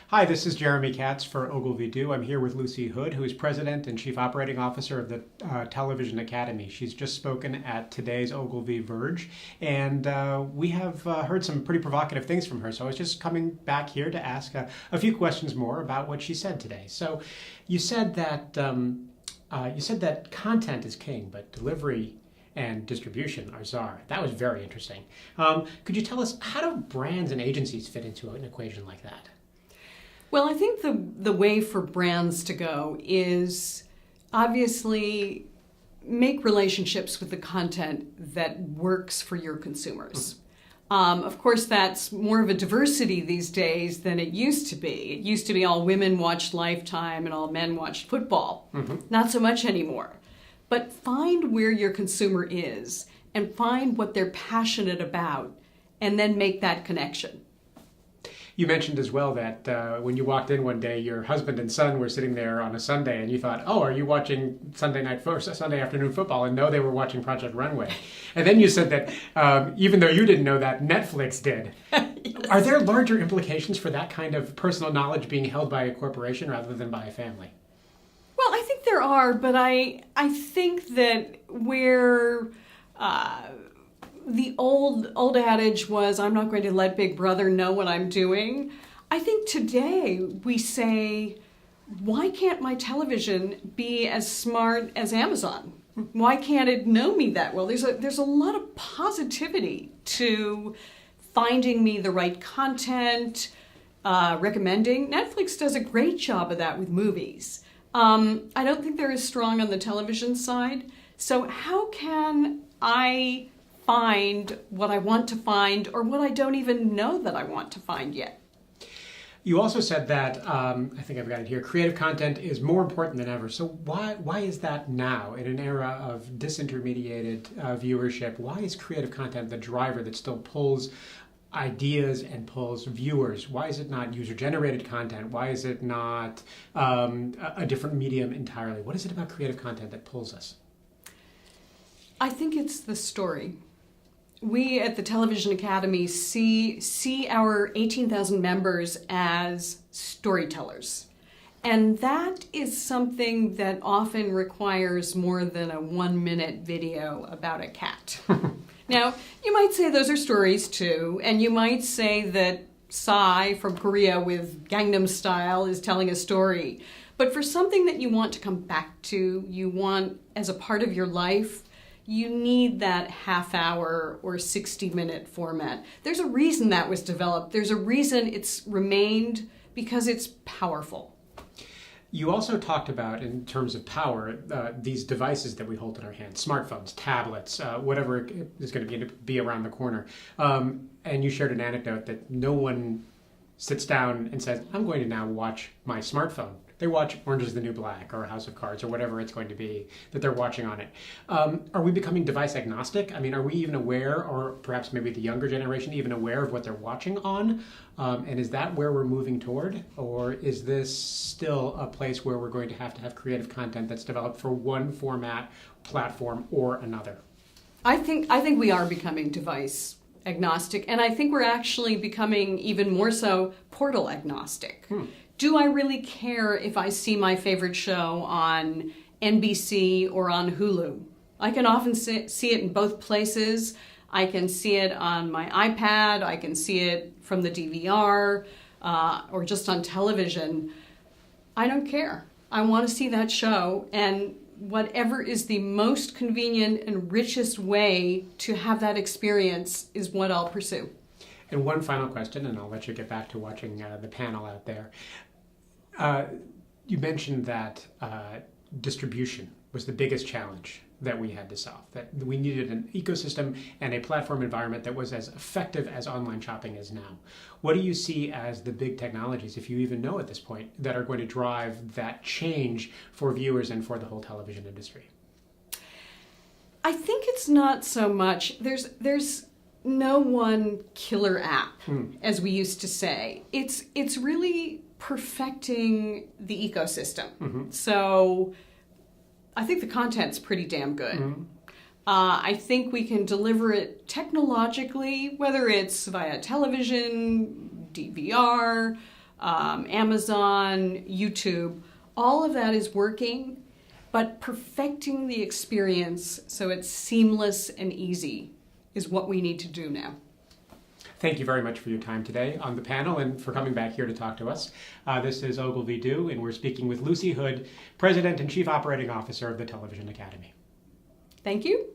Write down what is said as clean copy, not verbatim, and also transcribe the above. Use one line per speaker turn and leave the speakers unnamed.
Hi, this is Jeremy Katz for Ogilvy Do. I'm here with Lucy Hood, who is President and Chief Operating Officer of the Television Academy. She's just spoken at today's Ogilvy Verge, and we have heard some pretty provocative things from her. So I was just coming back here to ask a few questions more about what she said today. So you said that content is king, but delivery and distribution are czar. That was very interesting. Could you tell us, how do brands and agencies fit into an equation like that?
Well, I think the way for brands to go is obviously make relationships with the content that works for your consumers. Of course, that's more of a diversity these days than it used to be. It used to be all women watched Lifetime and all men watched football. Not so much anymore. But find where your consumer is and find what they're passionate about and then make that connection.
You mentioned as well that when you walked in one day, your husband and son were sitting there on a Sunday, and you thought, "Oh, are you watching Sunday afternoon football?" And no, they were watching Project Runway. And then you said that even though you didn't know that, Netflix did. Yes. Are there larger implications for that kind of personal knowledge being held by a corporation rather than by a family?
Well, I think there are, but I think that where the old adage was, I'm not going to let Big Brother know what I'm doing. I think today we say, why can't my television be as smart as Amazon? Why can't it know me that well? There's a lot of positivity to finding me the right content, recommending. Netflix does a great job of that with movies. I don't think they're as strong on the television side. So how can I find what I want to find or what I don't even know that I want to find yet?
You also said that, I think I've got it here, creative content is more important than ever. So why is that now in an era of disintermediated viewership? Why is creative content the driver that still pulls ideas and pulls viewers? Why is it not user-generated content? Why is it not a different medium entirely? What is it about creative content that pulls us?
I think it's the story. We at the Television Academy see our 18,000 members as storytellers. And that is something that often requires more than a 1-minute video about a cat. Now, you might say those are stories too, and you might say that Psy from Korea with Gangnam Style is telling a story. But for something that you want to come back to, you want as a part of your life, you need that half-hour or 60-minute format. There's a reason that was developed. There's a reason it's remained, because it's powerful.
You also talked about, in terms of power, these devices that we hold in our hands, smartphones, tablets, whatever is going to be around the corner. And you shared an anecdote that no one sits down and says, I'm going to now watch my smartphone. They watch Orange is the New Black or House of Cards or whatever it's going to be that they're watching on it. Are we becoming device agnostic? I mean, are we even aware, or perhaps maybe the younger generation even aware of what they're watching on? And is that where we're moving toward? Or is this still a place where we're going to have creative content that's developed for one format, platform, or another?
I think we are becoming device agnostic, and I think we're actually becoming even more so portal agnostic. Do I really care if I see my favorite show on NBC or on Hulu? I can often see it in both places. I can see it on my iPad. I can see it from the DVR or just on television. I don't care. I want to see that show, and whatever is the most convenient and richest way to have that experience is what I'll pursue.
And one final question, and I'll let you get back to watching the panel out there. You mentioned that distribution was the biggest challenge that we had to solve, that we needed an ecosystem and a platform environment that was as effective as online shopping is now. What do you see as the big technologies, if you even know at this point, that are going to drive that change for viewers and for the whole television industry?
I think it's not so much, there's no one killer app, as we used to say. It's really perfecting the ecosystem. So I think the content's pretty damn good. I think we can deliver it technologically, whether it's via television, DVR, Amazon, YouTube, all of that is working, but perfecting the experience so it's seamless and easy is what we need to do now.
Thank you very much for your time today on the panel and for coming back here to talk to us. This is Ogilvy Do, and we're speaking with Lucy Hood, President and Chief Operating Officer of the Television Academy.
Thank you.